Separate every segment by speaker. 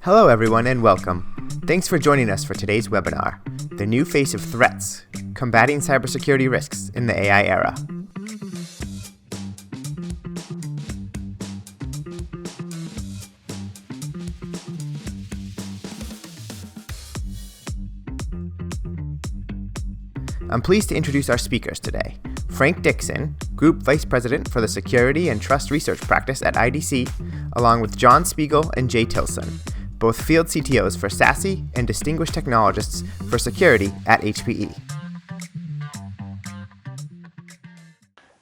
Speaker 1: Hello everyone and welcome. Thanks for joining us for today's webinar, The New Face of Threats, Combating Cybersecurity Risks in the AI Era. I'm pleased to introduce our speakers today. Frank Dixon, Group Vice President for the Security and Trust Research Practice at IDC, along with John Spiegel and Jay Tilson, both field CTOs for SASE and distinguished technologists for security at HPE.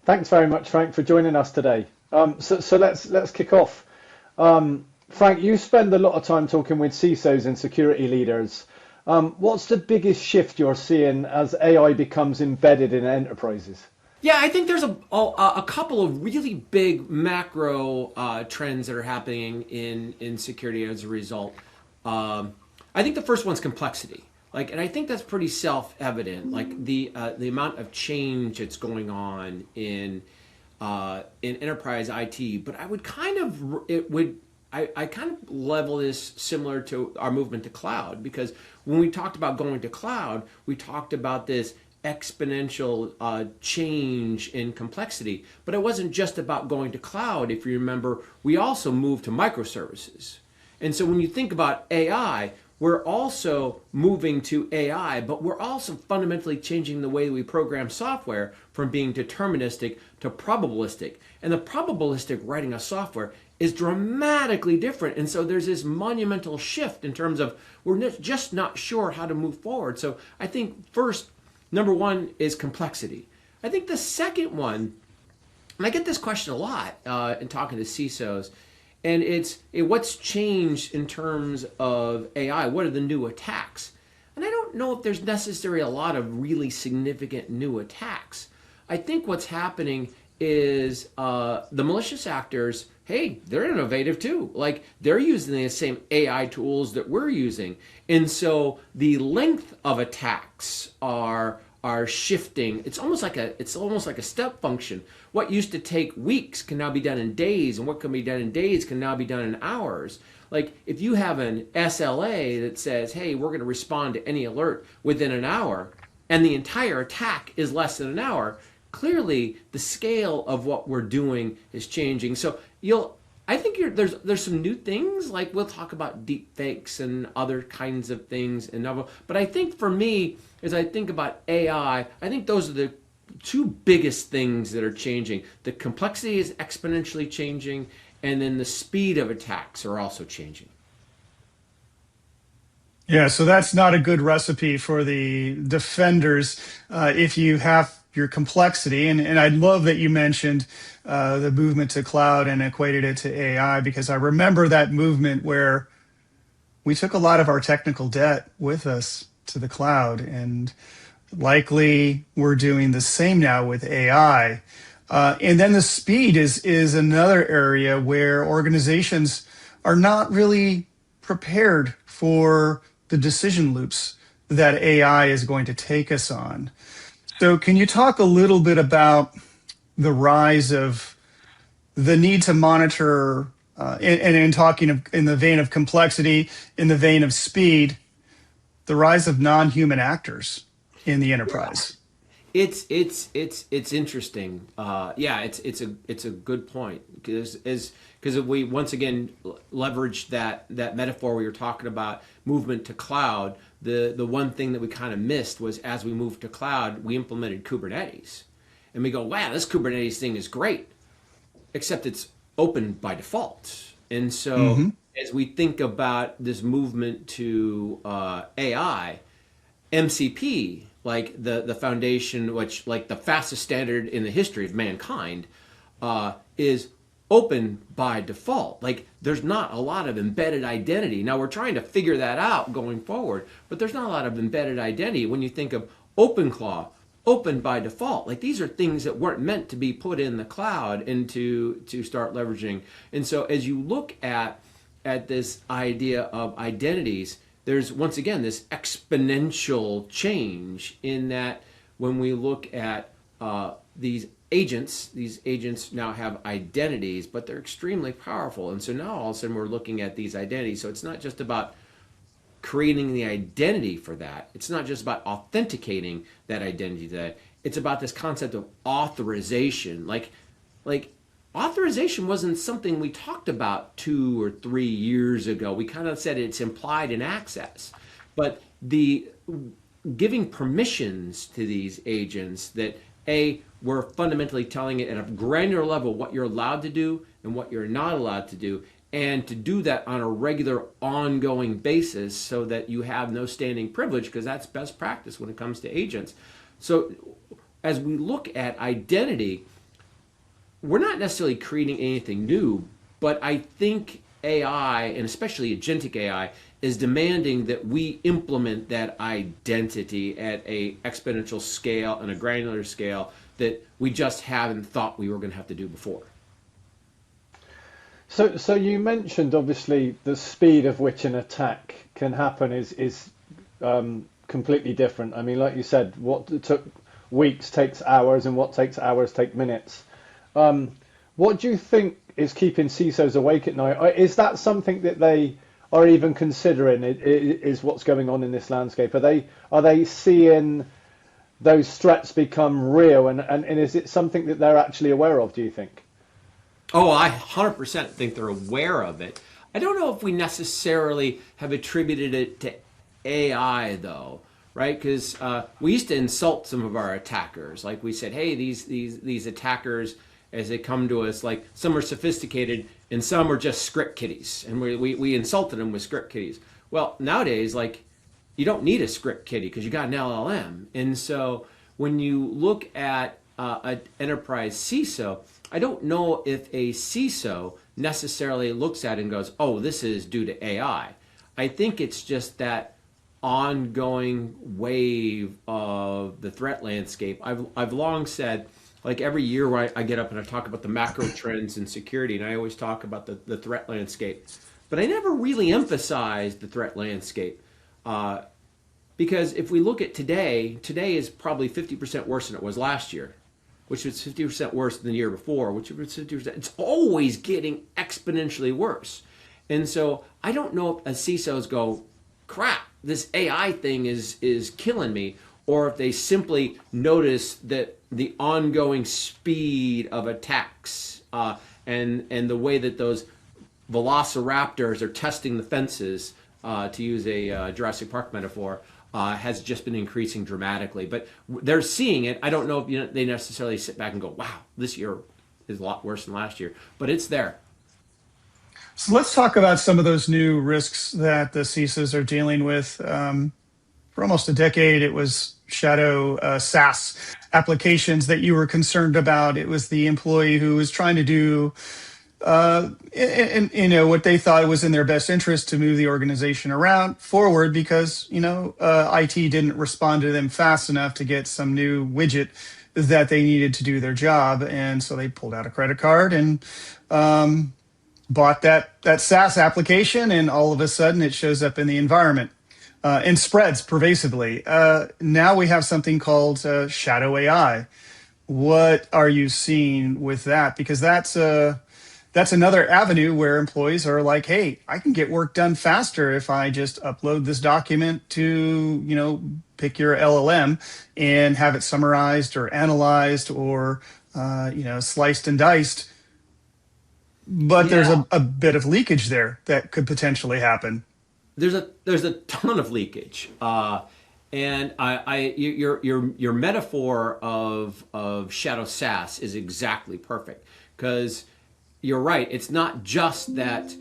Speaker 2: Thanks very much, Frank, for joining us today. So let's kick off. Frank, you spend a lot of time talking with CISOs and security leaders. What's the biggest shift you're seeing as AI becomes embedded in enterprises?
Speaker 3: Yeah, I think there's a couple of really big macro trends that are happening in security as a result. I think the first one's complexity. And I think that's pretty self-evident. The amount of change that's going on in enterprise IT. But I would I kind of level this similar to our movement to cloud, because when we talked about going to cloud, we talked about this exponential change in complexity. But it wasn't just about going to cloud. If you remember, we also moved to microservices. And so when you think about AI, we're also moving to AI, but we're also fundamentally changing the way we program software from being deterministic to probabilistic. And the probabilistic writing of software is dramatically different. And so there's this monumental shift in terms of we're just not sure how to move forward. So I think first, number one is complexity. I think the second one, and I get this question a lot in talking to CISOs, and it's what's changed in terms of AI? What are the new attacks? And I don't know if there's necessarily a lot of really significant new attacks. I think what's happening is the malicious actors, hey, they're innovative too. They're using the same AI tools that we're using. And so the length of attacks are shifting. It's almost like a step function. What used to take weeks can now be done in days, and what can be done in days can now be done in hours. If you have an SLA that says, hey, we're going to respond to any alert within an hour, and the entire attack is less than an hour, clearly the scale of what we're doing is changing. So I think there's some new things, we'll talk about deepfakes and other kinds of things, but I think for me, as I think about AI, I think those are the two biggest things that are changing. The complexity is exponentially changing, and then the speed of attacks are also changing.
Speaker 4: Yeah, so that's not a good recipe for the defenders if you have your complexity. And I love that you mentioned the movement to cloud and equated it to AI, because I remember that movement where we took a lot of our technical debt with us to the cloud, and likely we're doing the same now with AI. And then the speed is another area where organizations are not really prepared for the decision loops that AI is going to take us on. So can you talk a little bit about the rise of the need to monitor, and in talking in the vein of complexity, in the vein of speed, the rise of non-human actors in the enterprise?
Speaker 3: It's interesting. It's a good point, because if we once again leverage that metaphor we were talking about, movement to cloud, the one thing that we kind of missed was, as we moved to cloud, we implemented Kubernetes, and we go, wow, this Kubernetes thing is great, except it's open by default. And so as we think about this movement to AI, MCP, the foundation, which the fastest standard in the history of mankind, is open by default. There's not a lot of embedded identity. Now we're trying to figure that out going forward, but there's not a lot of embedded identity when you think of OpenClaw, open by default. These are things that weren't meant to be put in the cloud and to start leveraging. And so as you look at this idea of identities, there's once again this exponential change in that when we look at these agents. These agents now have identities, but they're extremely powerful. And so now all of a sudden we're looking at these identities. So it's not just about creating the identity for that. It's not just about authenticating that identity. That it's about this concept of authorization. Like authorization wasn't something we talked about 2 or 3 years ago. We kind of said it's implied in access, but the giving permissions to these agents that we're fundamentally telling it at a granular level what you're allowed to do and what you're not allowed to do, and to do that on a regular ongoing basis so that you have no standing privilege, because that's best practice when it comes to agents. So as we look at identity, we're not necessarily creating anything new, but I think AI, and especially agentic AI, is demanding that we implement that identity at a exponential scale and a granular scale that we just haven't thought we were going to have to do before.
Speaker 2: So you mentioned obviously the speed of which an attack can happen is completely different. I mean, like you said, what took weeks takes hours, and what takes hours take minutes. What do you think is keeping CISOs awake at night? Is that something that they are even considering? Is what's going on in this landscape? Are they seeing those threats become real, and is it something that they're actually aware of, do you think?
Speaker 3: Oh, I 100% think they're aware of it. I don't know if we necessarily have attributed it to AI, though, right? Because we used to insult some of our attackers. Like we said, hey, these attackers, as they come to us, like some are sophisticated and some are just script kiddies. And we insulted them with script kiddies. Well, nowadays, like, you don't need a script kiddie because you got an LLM. And so when you look at an enterprise CISO, I don't know if a CISO necessarily looks at it and goes, oh, this is due to AI. I think it's just that ongoing wave of the threat landscape. I've long said, like every year where I get up and I talk about the macro trends in security, and I always talk about the threat landscape, but I never really emphasize the threat landscape. Because if we look at today is probably 50% worse than it was last year, which was 50% worse than the year before, which was 50%. It's always getting exponentially worse. And so I don't know if CISOs go, crap, this AI thing is killing me, or if they simply notice that the ongoing speed of attacks and the way that those velociraptors are testing the fences, to use a Jurassic Park metaphor, has just been increasing dramatically. But they're seeing it. I don't know if they necessarily sit back and go, wow, this year is a lot worse than last year. But it's there.
Speaker 4: So let's talk about some of those new risks that the CISOs are dealing with. For almost a decade, it was shadow SaaS applications that you were concerned about. It was the employee who was trying to do what they thought was in their best interest to move the organization forward because IT didn't respond to them fast enough to get some new widget that they needed to do their job, and so they pulled out a credit card and bought that SaaS application, and all of a sudden it shows up in the environment and spreads pervasively. Now we have something called shadow AI. What are you seeing with that? Because that's another avenue where employees are like, hey, I can get work done faster if I just upload this document to, pick your LLM and have it summarized or analyzed or, sliced and diced. But there's a bit of leakage there that could potentially happen.
Speaker 3: There's a ton of leakage. And your metaphor of shadow SaaS is exactly perfect, because you're right. It's not just that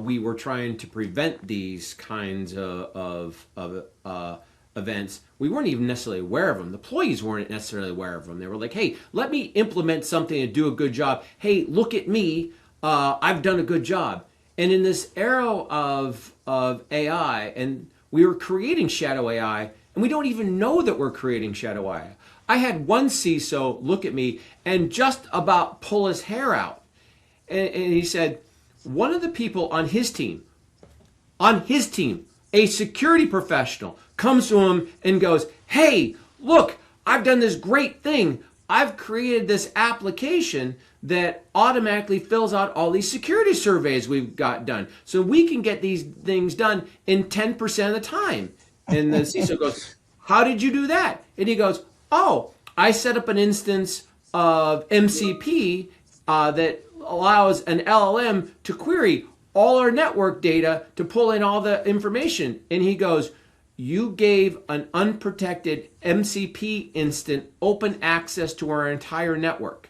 Speaker 3: we were trying to prevent these kinds of events. We weren't even necessarily aware of them. The employees weren't necessarily aware of them. They were like, hey, let me implement something and do a good job. Hey, look at me. I've done a good job. And in this era of AI, and we were creating shadow AI, and we don't even know that we're creating shadow AI. I had one CISO look at me and just about pull his hair out. And he said, one of the people on his team, a security professional, comes to him and goes, hey, look, I've done this great thing, I've created this application that automatically fills out all these security surveys we've got done. So we can get these things done in 10% of the time. And the CISO goes, how did you do that? And he goes, oh, I set up an instance of MCP that allows an LLM to query all our network data to pull in all the information. And he goes, you gave an unprotected MCP instant open access to our entire network.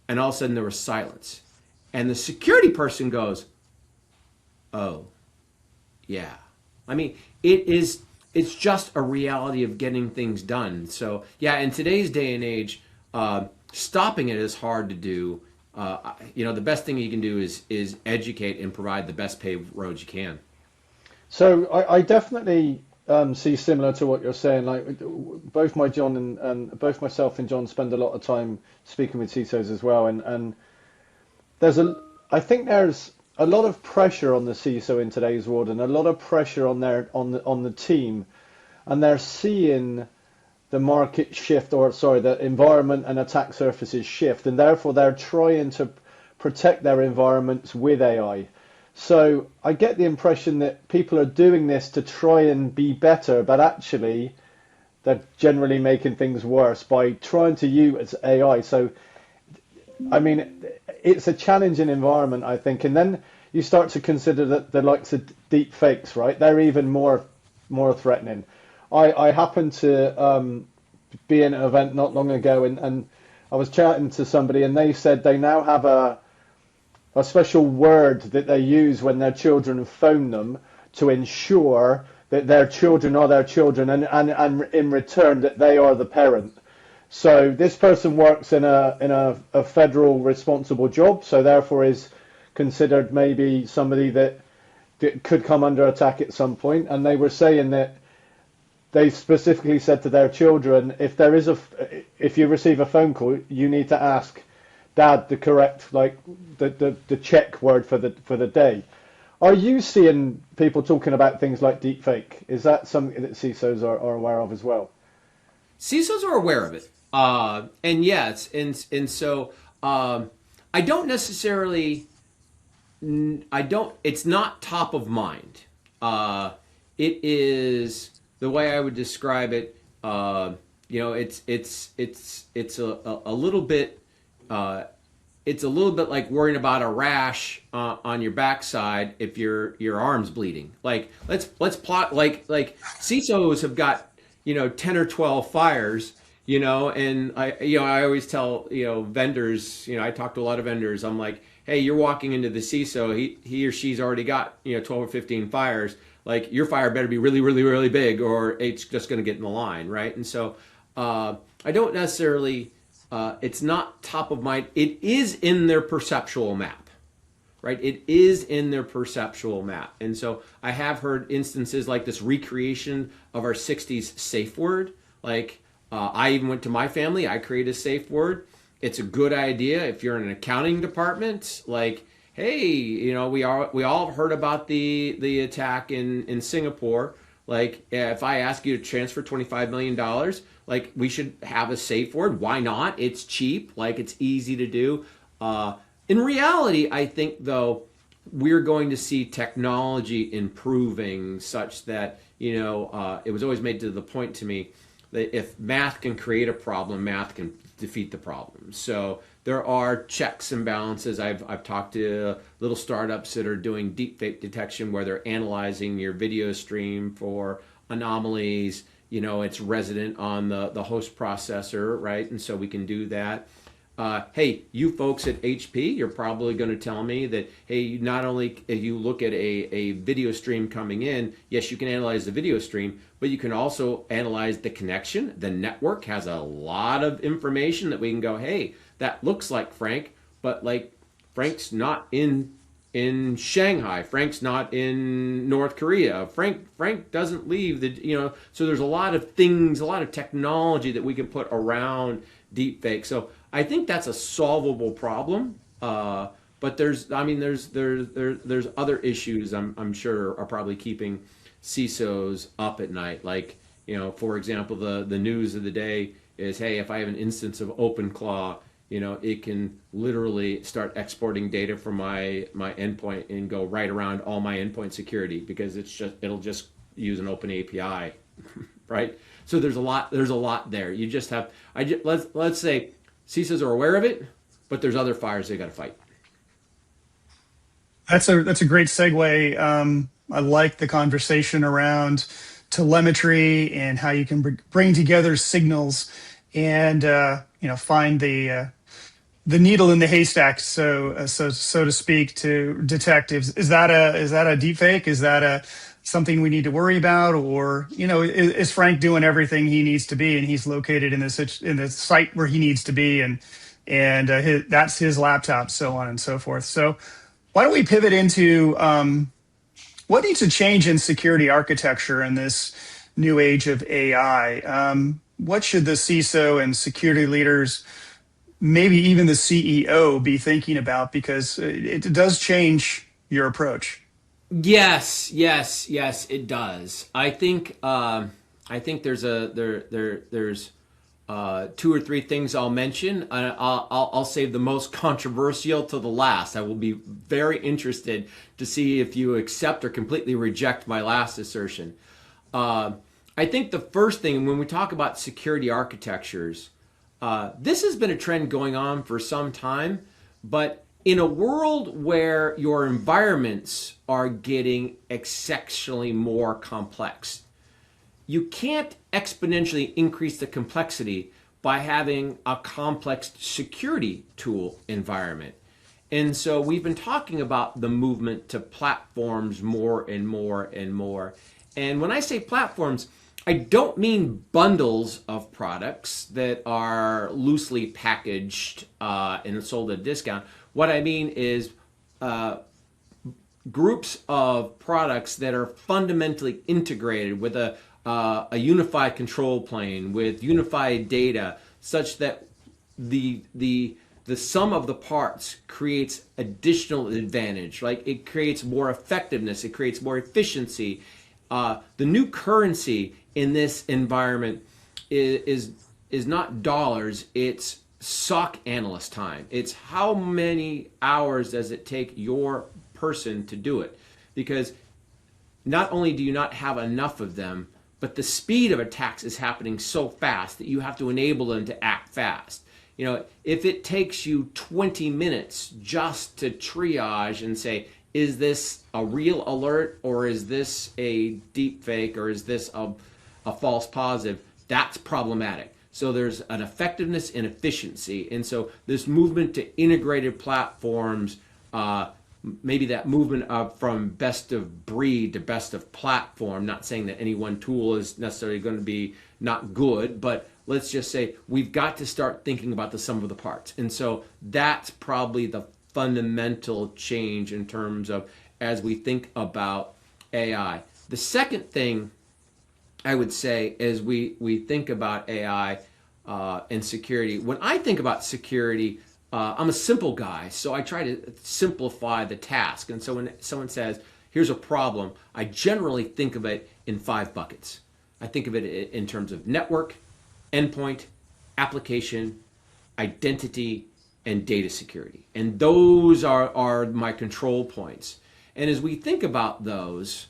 Speaker 3: And all of a sudden there was silence. And the security person goes, oh, yeah. I mean, it's just a reality of getting things done. So yeah, in today's day and age, stopping it is hard to do. The best thing you can do is educate and provide the best paved roads you can.
Speaker 2: So I definitely see similar to what you're saying. Like both both myself and John spend a lot of time speaking with CISOs as well, and I think there's a lot of pressure on the CISO in today's world, and a lot of pressure on the team, and they're seeing the market shift, the environment and attack surfaces shift, and therefore they're trying to protect their environments with AI. So I get the impression that people are doing this to try and be better, but actually they're generally making things worse by trying to use AI. So, I mean, it's a challenging environment, I think. And then you start to consider that the likes of deepfakes, right? They're even more threatening. I happened to be in an event not long ago, and I was chatting to somebody, and they said they now have a special word that they use when their children phone them to ensure that their children are their children, and in return that they are the parent. So this person works in a federal responsible job, so therefore is considered maybe somebody that could come under attack at some point. And they were saying that they specifically said to their children, if you receive a phone call, you need to ask Dad the correct, like the check word for the day. Are you seeing people talking about things like deepfake? Is that something that CISOs are aware of as well?
Speaker 3: CISOs are aware of it, and yes, and so I don't necessarily. It's not top of mind. It is the way I would describe it. It's a little bit. It's a little bit like worrying about a rash on your backside if your arm's bleeding. Like let's plot like CISOs have got 10 or 12 fires, and I always tell vendors, I talk to a lot of vendors. I'm like, hey, you're walking into the CISO, he or she's already got 12 or 15 fires. Like your fire better be really, really, really big, or it's just going to get in the line, right? And so I don't necessarily. It's not top of mind. It is in their perceptual map, right? It is in their perceptual map. And so I have heard instances like this recreation of our 60s safe word. Like I even went to my family. I created a safe word. It's a good idea if you're in an accounting department. Like, hey, we all have heard about the attack in Singapore. Like if I ask you to transfer $25 million, like we should have a safe word. Why not? It's cheap. Like it's easy to do. In reality, I think though, we're going to see technology improving such that, it was always made to the point to me that if math can create a problem, math can defeat the problem. So there are checks and balances. I've talked to little startups that are doing deepfake detection where they're analyzing your video stream for anomalies. It's resident on the host processor, right? And so we can do that. Hey, you folks at HP, you're probably going to tell me that, hey, not only you look at a video stream coming in, yes, you can analyze the video stream, but you can also analyze the connection. The network has a lot of information that we can go, hey, that looks like Frank, but like Frank's not in Shanghai. Frank's not in North Korea. Frank doesn't leave so there's a lot of things, a lot of technology that we can put around deepfake. So I think that's a solvable problem. But there's other issues I'm sure are probably keeping CISOs up at night. Like, for example, the news of the day is, hey, if I have an instance of OpenClaw, it can literally start exporting data from my endpoint and go right around all my endpoint security because it'll just use an open API, right? So there's a lot there. You just have let's say CISOs are aware of it, but there's other fires they got to fight.
Speaker 4: That's a great segue. I like the conversation around telemetry and how you can bring together signals and find the needle in the haystack, so to speak, to detectives. Is that a deep fake? Is that a something we need to worry about, or is Frank doing everything he needs to be, and he's located in the site where he needs to be, and that's his laptop, so on and so forth. So why don't we pivot into what needs to change in security architecture in this new age of AI? What should the CISO and security leaders, maybe even the CEO, be thinking about? Because it does change your approach.
Speaker 3: Yes, it does. I think there's two or three things I'll mention. I'll save the most controversial to the last. I will be very interested to see if you accept or completely reject my last assertion. I think the first thing, when we talk about security architectures, this has been a trend going on for some time, but in a world where your environments are getting exceptionally more complex, you can't exponentially increase the complexity by having a complex security tool environment. And so we've been talking about the movement to platforms more and more and more. And when I say platforms, I don't mean bundles of products that are loosely packaged and sold at a discount. What I mean is groups of products that are fundamentally integrated with a unified control plane, with unified data, such that the sum of the parts creates additional advantage. Like, it creates more effectiveness, it creates more efficiency. The new currency in this environment is not dollars, it's SOC analyst time. It's how many hours does it take your person to do it? Because not only do you not have enough of them, but the speed of attacks is happening so fast that you have to enable them to act fast. If it takes you 20 minutes just to triage and say, is this a real alert, or is this a deep fake, or is this a false positive, that's problematic. So there's an effectiveness and efficiency. And so this movement to integrated platforms, maybe that movement from best of breed to best of platform, not saying that any one tool is necessarily going to be not good, but let's just say we've got to start thinking about the sum of the parts. And so that's probably the fundamental change in terms of as we think about AI. The second thing I would say as we think about AI and security, when I think about security, I'm a simple guy, so I try to simplify the task. And so when someone says, here's a problem, I generally think of it in 5 buckets. I think of it in terms of network, endpoint, application, identity, and data security. And those are my control points. And as we think about those,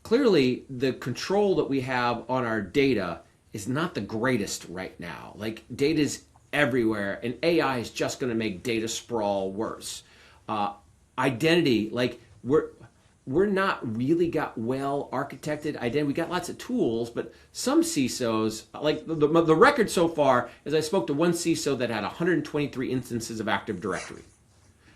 Speaker 3: clearly the control that we have on our data is not the greatest right now. Like, data is everywhere, and AI is just going to make data sprawl worse. Identity, like, we're not really got well architected identity. We got lots of tools, but some CISOs, like the record so far is I spoke to one CISO that had 123 instances of Active Directory.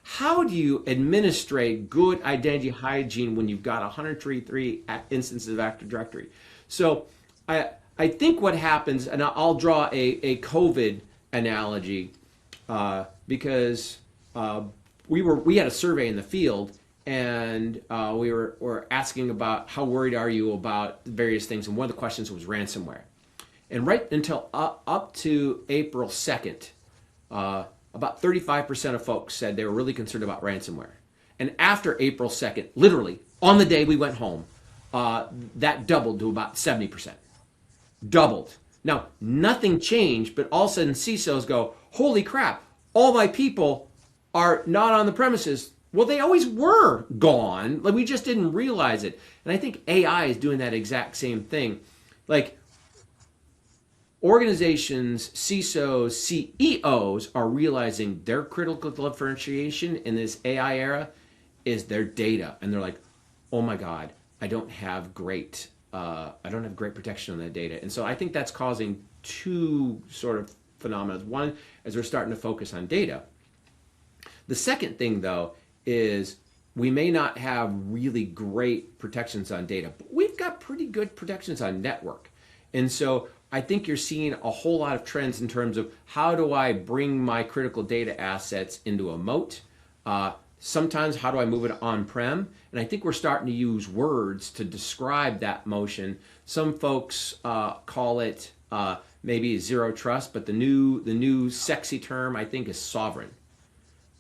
Speaker 3: How do you administrate good identity hygiene when you've got 123 instances of Active Directory? So I think what happens, and I'll draw a COVID analogy, because we had a survey in the field, and we were asking about how worried are you about various things, and one of the questions was ransomware. And right until up to April 2nd, about 35% of folks said they were really concerned about ransomware. And after April 2nd, literally on the day we went home, that doubled to about 70%. Doubled. Now, nothing changed, but all of a sudden CISOs go, holy crap, all my people are not on the premises. Well, they always were gone. Like, we just didn't realize it. And I think AI is doing that exact same thing. Like, organizations, CISOs, CEOs are realizing their critical differentiation in this AI era is their data, and they're like, "Oh my God, I don't have great protection on that data." And so I think that's causing two sort of phenomena. One, as we're starting to focus on data. The second thing, though, is we may not have really great protections on data, but we've got pretty good protections on network. And so I think you're seeing a whole lot of trends in terms of how do I bring my critical data assets into a moat? Sometimes how do I move it on-prem? And I think we're starting to use words to describe that motion. Some folks call it maybe zero trust, but the new sexy term I think is sovereign.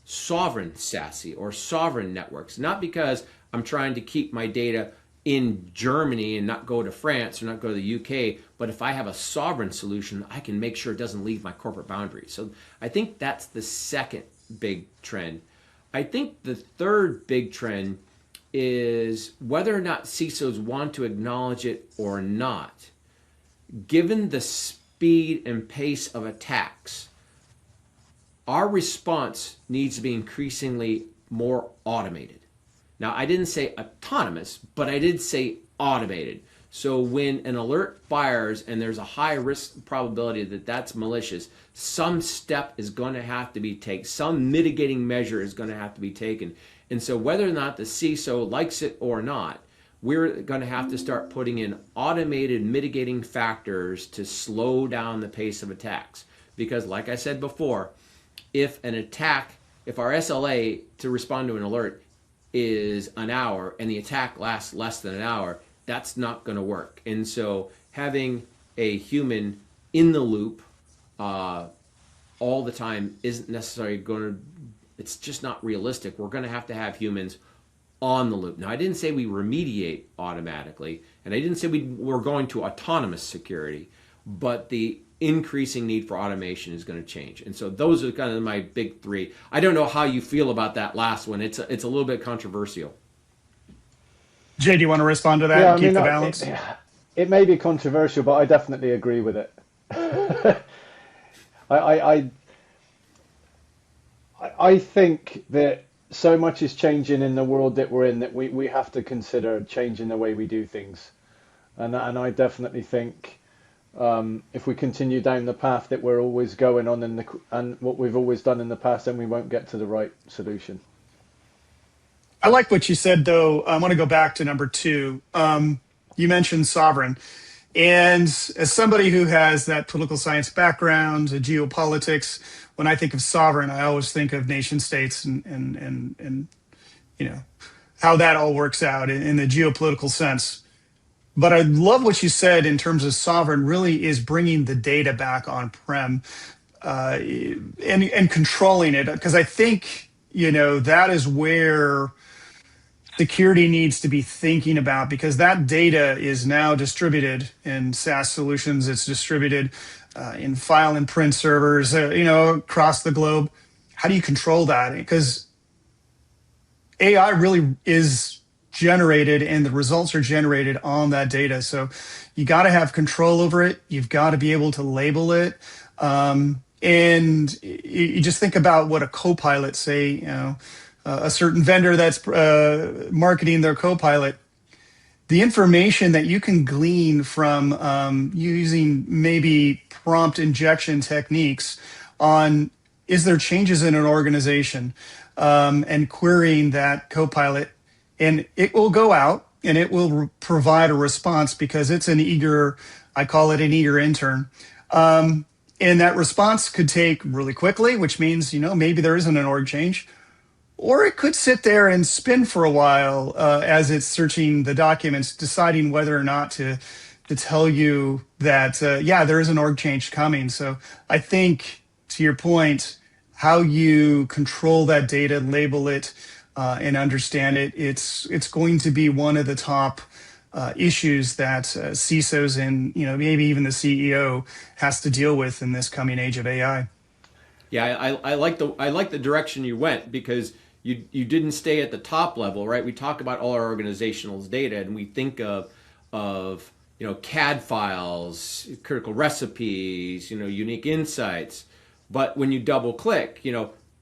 Speaker 3: Sovereign SASE or sovereign networks. Not because I'm trying to keep my data in Germany and not go to France or not go to the UK, but if I have a sovereign solution, I can make sure it doesn't leave my corporate boundaries. So I think that's the second big trend. I think the third big trend is whether or not CISOs want to acknowledge it or not. Given the speed and pace of attacks, our response needs to be increasingly more automated. Now, I didn't say autonomous, but I did say automated. So when an alert fires and there's a high risk probability that that's malicious, some step is going to have to be taken. Some mitigating measure is going to have to be taken. And so whether or not the CISO likes it or not, we're going to have to start putting in automated mitigating factors to slow down the pace of attacks. Because like I said before, if our SLA to respond to an alert is an hour and the attack lasts less than an hour, that's not going to work. And so having a human in the loop all the time isn't necessarily it's just not realistic. We're going to have humans on the loop. Now, I didn't say we remediate automatically, and I didn't say we're going to autonomous security, but the increasing need for automation is going to change. And so those are kind of my big three. I don't know how you feel about that last one. It's a little bit controversial.
Speaker 4: Jay, do you want to respond to that and keep the balance?
Speaker 2: It may be controversial, but I definitely agree with it. I think that so much is changing in the world that we're in that we have to consider changing the way we do things. And I definitely think if we continue down the path that we're always going on and what we've always done in the past, then we won't get to the right solution.
Speaker 4: I like what you said, though. I want to go back to number 2. You mentioned sovereign. And as somebody who has that political science background, geopolitics, when I think of sovereign, I always think of nation states and you know how that all works out in the geopolitical sense. But I love what you said in terms of sovereign really is bringing the data back on-prem and controlling it. Because I think, that is where security needs to be thinking about, because that data is now distributed in SaaS solutions. It's distributed in file and print servers, across the globe. How do you control that? Because AI really is generated and the results are generated on that data. So you got to have control over it. You've got to be able to label it. And you just think about what a Copilot, say, a certain vendor that's marketing their Copilot, the information that you can glean from using maybe prompt injection techniques on, is there changes in an organization, and querying that Copilot, and it will go out and it will provide a response because it's I call it an eager intern. And that response could take really quickly, which means, maybe there isn't an org change. Or it could sit there and spin for a while as it's searching the documents, deciding whether or not to tell you that, there is an org change coming. So I think, to your point, how you control that data, label it, and understand it, it's going to be one of the top issues that CISOs and maybe even the CEO has to deal with in this coming age of AI.
Speaker 3: Yeah, I like the direction you went, because you didn't stay at the top level, right? We talk about all our organizational data, and we think of CAD files, critical recipes, unique insights. But when you double click,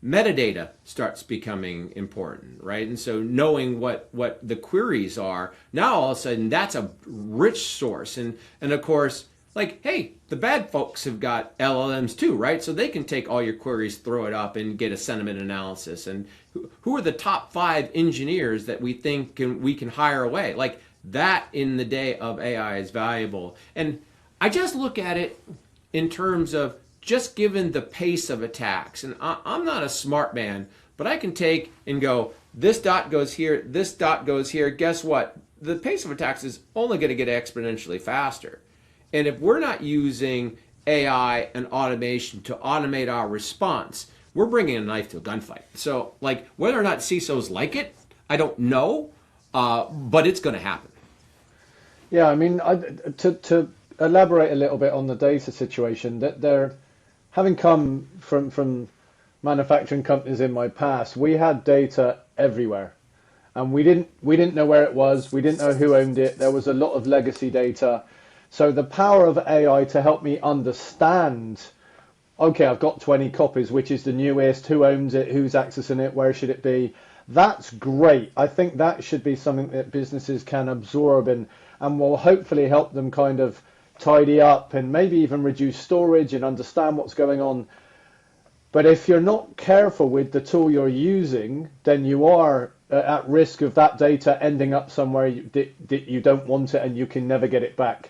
Speaker 3: metadata starts becoming important, right? And so knowing what the queries are, now all of a sudden that's a rich source. And of course, like, hey, the bad folks have got LLMs too, right? So they can take all your queries, throw it up, and get a sentiment analysis. And who are the top 5 engineers that we think we can hire away? Like, that in the day of AI is valuable. And I just look at it in terms of just given the pace of attacks. And I'm not a smart man, but I can take and go, this dot goes here, this dot goes here. Guess what? The pace of attacks is only going to get exponentially faster. And if we're not using AI and automation to automate our response, we're bringing a knife to a gunfight. So, like, whether or not CISOs like it, I don't know, but it's going to happen.
Speaker 2: Yeah, I mean, to elaborate a little bit on the data situation, that they're having come from manufacturing companies in my past, we had data everywhere, and we didn't know where it was, we didn't know who owned it. There was a lot of legacy data. So the power of AI to help me understand, okay, I've got 20 copies, which is the newest, who owns it, who's accessing it, where should it be? That's great. I think that should be something that businesses can absorb and will hopefully help them kind of tidy up and maybe even reduce storage and understand what's going on. But if you're not careful with the tool you're using, then you are at risk of that data ending up somewhere that you don't want it and you can never get it back.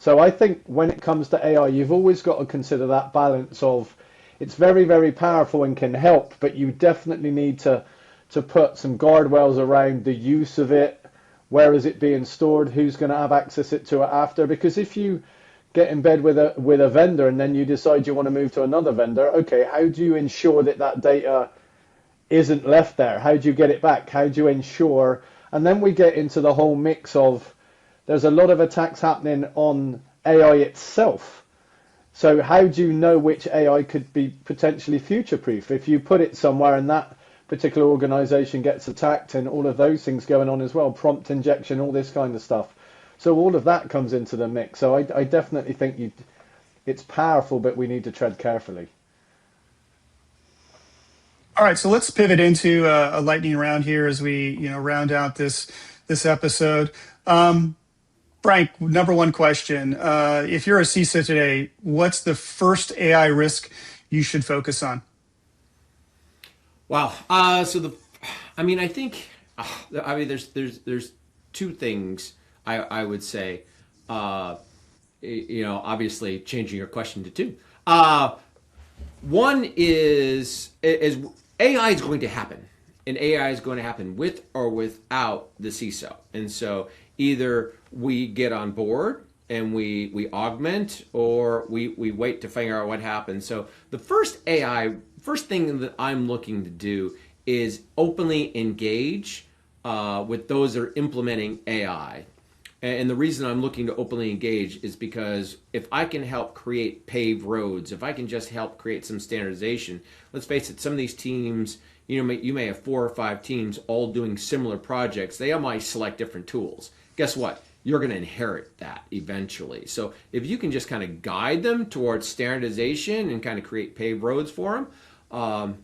Speaker 2: So I think when it comes to AI, you've always got to consider that balance of, it's very, very powerful and can help, but you definitely need to put some guardrails around the use of it. Where is it being stored? Who's going to have access to it after? Because if you get in bed with a vendor and then you decide you want to move to another vendor, okay, how do you ensure that data isn't left there? How do you get it back? How do you ensure? And then we get into the whole mix of, there's a lot of attacks happening on AI itself. So how do you know which AI could be potentially future-proof? If you put it somewhere and that particular organization gets attacked and all of those things going on as well, prompt injection, all this kind of stuff. So all of that comes into the mix. So I definitely think it's powerful, but we need to tread carefully.
Speaker 4: All right, so let's pivot into a lightning round here as we round out this episode. Frank, number one question. If you're a CISO today, what's the first AI risk you should focus on?
Speaker 3: Wow. I think there's two things I would say. Obviously changing your question to two. One is AI is going to happen, and AI is going to happen with or without the CISO. And so either we get on board and we augment, or we wait to figure out what happens. So the first thing that I'm looking to do is openly engage with those that are implementing AI. And the reason I'm looking to openly engage is because if I can help create paved roads, if I can just help create some standardization, let's face it, some of these teams, you may have 4 or 5 teams all doing similar projects. They all might select different tools. Guess what? You're going to inherit that eventually. So if you can just kind of guide them towards standardization and kind of create paved roads for them,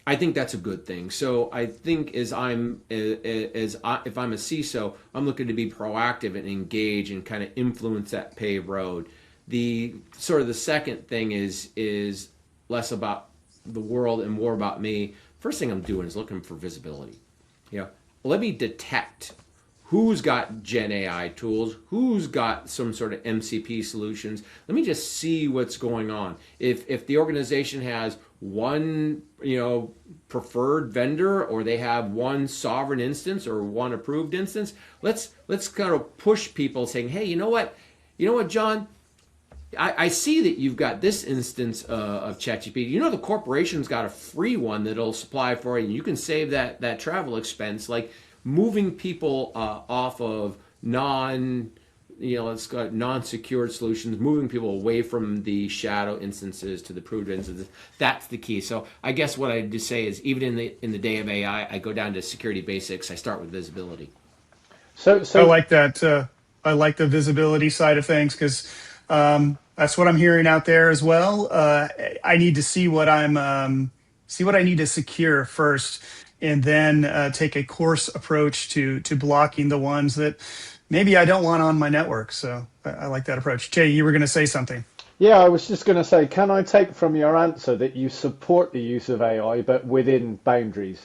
Speaker 3: I think that's a good thing. So I think if I'm a CISO, I'm looking to be proactive and engage and kind of influence that paved road. The second thing is less about the world and more about me. First thing I'm doing is looking for visibility. Let me detect who's got Gen AI tools, who's got some sort of MCP solutions. Let me just see what's going on. If the organization has one preferred vendor, or they have one sovereign instance or one approved instance, let's kind of push people saying, hey, you know what, John, I see that you've got this instance of ChatGPT. The corporation's got a free one that'll supply for you, and you can save that travel expense. Like, moving people off of let's call it non-secured solutions, moving people away from the shadow instances to the proved instances. That's the key. So I guess what I just say is, even in the day of AI, I go down to security basics. I start with visibility.
Speaker 2: So
Speaker 4: I like that. I like the visibility side of things, because that's what I'm hearing out there as well. I need to see what see what I need to secure first, and then take a course approach to blocking the ones that maybe I don't want on my network. So I like that approach. Jay, you were going to say something.
Speaker 2: yeah, I was just going to say, can I take from your answer that you support the use of AI, but within boundaries?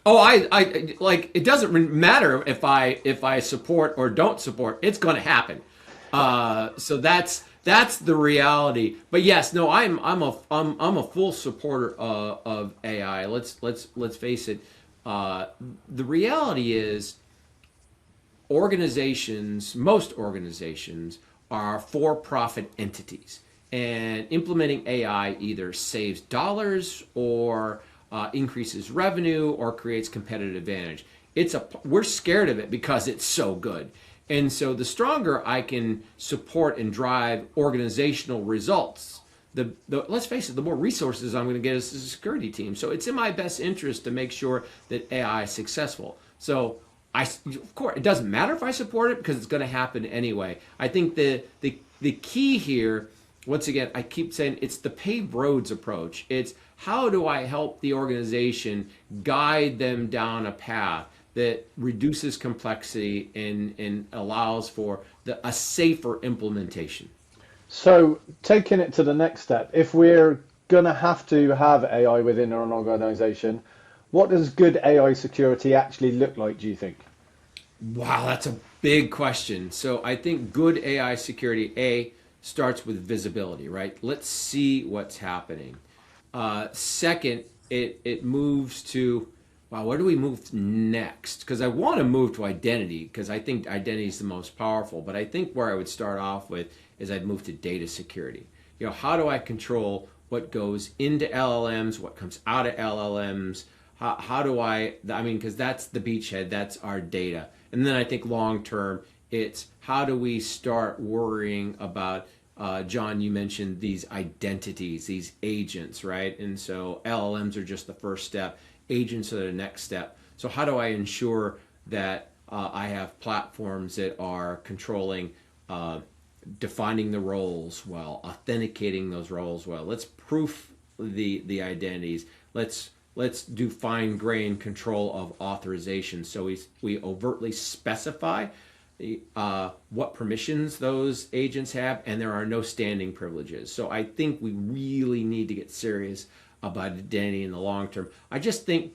Speaker 3: Oh, I like, it doesn't matter if I support or don't support. It's going to happen. So that's the reality. But yes, no, I'm a full supporter of AI. Let's face it. The reality is, most organizations are for-profit entities, and implementing AI either saves dollars or increases revenue or creates competitive advantage. We're scared of it because it's so good. And so the stronger I can support and drive organizational results, let's face it, the more resources I'm going to get as a security team. So it's in my best interest to make sure that AI is successful. So of course, it doesn't matter if I support it, because it's going to happen anyway. I think the key here, once again, I keep saying, it's the paved roads approach. It's, how do I help the organization guide them down a path that reduces complexity and allows for a safer implementation?
Speaker 2: So taking it to the next step, if we're going to have AI within an organization, what does good AI security actually look like, do you think?
Speaker 3: Wow, that's a big question. So I think good AI security, starts with visibility, right? Let's see what's happening. Second, it moves to, wow, where do we move next? Because I want to move to identity, because I think identity is the most powerful. But I think where I would start off with is, I'd move to data security. How do I control what goes into LLMs, what comes out of LLMs? How do because that's the beachhead, that's our data. And then I think long term, it's how do we start worrying about, John, you mentioned these identities, these agents, right? And so LLMs are just the first step. Agents are the next step. So how do I ensure that I have platforms that are controlling, defining the roles well, authenticating those roles well? Let's proof the identities. Let's do fine-grained control of authorization. So we overtly specify what permissions those agents have, and there are no standing privileges. So I think we really need to get serious about identity in the long term. I just think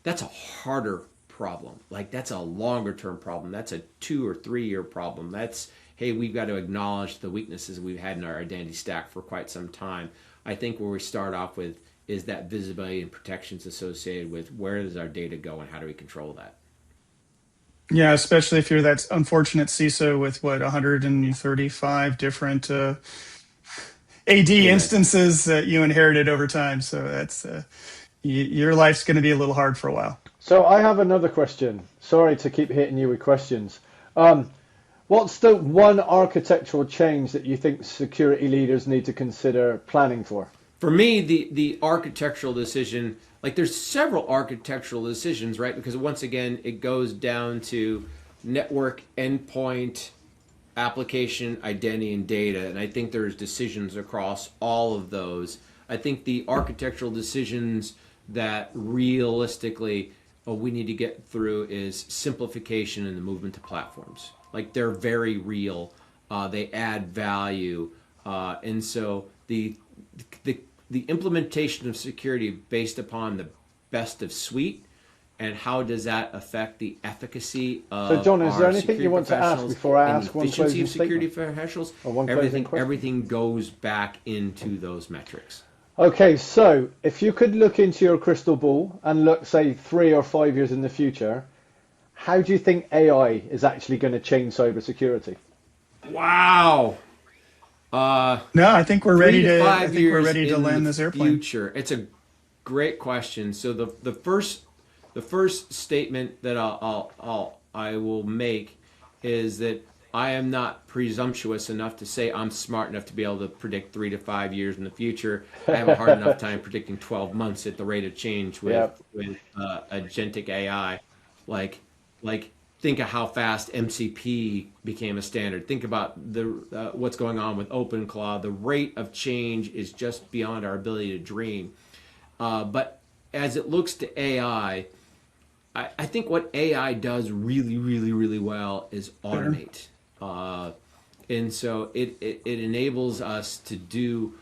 Speaker 3: that's a harder problem. Like, that's a longer term problem. That's a 2 or 3 year problem. That's, hey, we've got to acknowledge the weaknesses we've had in our identity stack for quite some time. I think where we start off with is that visibility and protections associated with, where does our data go and how do we control that?
Speaker 4: Yeah, especially if you're that unfortunate CISO with 135 different AD instances that you inherited over time. So that's your life's going to be a little hard for a while.
Speaker 2: So I have another question. Sorry to keep hitting you with questions. What's the one architectural change that you think security leaders need to consider planning for?
Speaker 3: For me, the architectural decision, like, there's several architectural decisions, right? Because once again, it goes down to network, endpoint, application, identity, and data. And I think there's decisions across all of those. I think the architectural decisions that realistically we need to get through is simplification and the movement to platforms. Like, they're very real. They add value. And so the implementation of security based upon the best of suite, and how does that affect the efficacy of
Speaker 2: So John, is there
Speaker 3: our
Speaker 2: anything
Speaker 3: security
Speaker 2: you want to ask
Speaker 3: professionals
Speaker 2: before I
Speaker 3: and
Speaker 2: ask
Speaker 3: the
Speaker 2: one
Speaker 3: efficiency
Speaker 2: closing
Speaker 3: of security
Speaker 2: statement?
Speaker 3: professionals?
Speaker 2: Or one closing question?
Speaker 3: Everything goes back into those metrics.
Speaker 2: Okay, so if you could look into your crystal ball and look, say, 3 or 5 years in the future, how do you think AI is actually going to change cybersecurity?
Speaker 3: Wow.
Speaker 4: No, I think we're ready to. I think we're ready to land this airplane.
Speaker 3: Future. It's a great question. So the first statement that I'll I will make is that I am not presumptuous enough to say I'm smart enough to be able to predict 3 to 5 years in the future. I have a hard enough time predicting 12 months at the rate of change with
Speaker 2: Yep.
Speaker 3: agentic AI. Like like think of how fast MCP became a standard. Think about the what's going on with OpenClaw. The rate of change is just beyond our ability to dream. But as it looks to AI, I think what AI does really, really, really well is automate. And so it enables us to do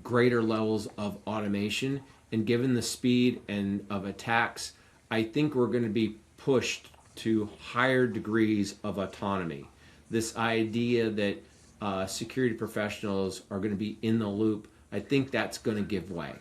Speaker 3: greater levels of automation. And given the speed and of attacks, I think we're going to be pushed to higher degrees of autonomy. This idea that security professionals are going to be in the loop, I think that's going to give way.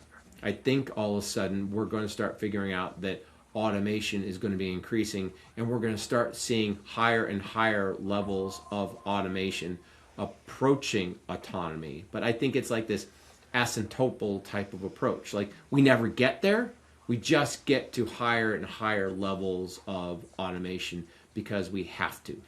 Speaker 3: I think all of a sudden we're going to start figuring out that automation is going to be increasing, and we're going to start seeing higher and higher levels of automation approaching autonomy. But I think it's like this asymptotal type of approach. Like we never get there, we just get to higher and higher levels of automation because we have to.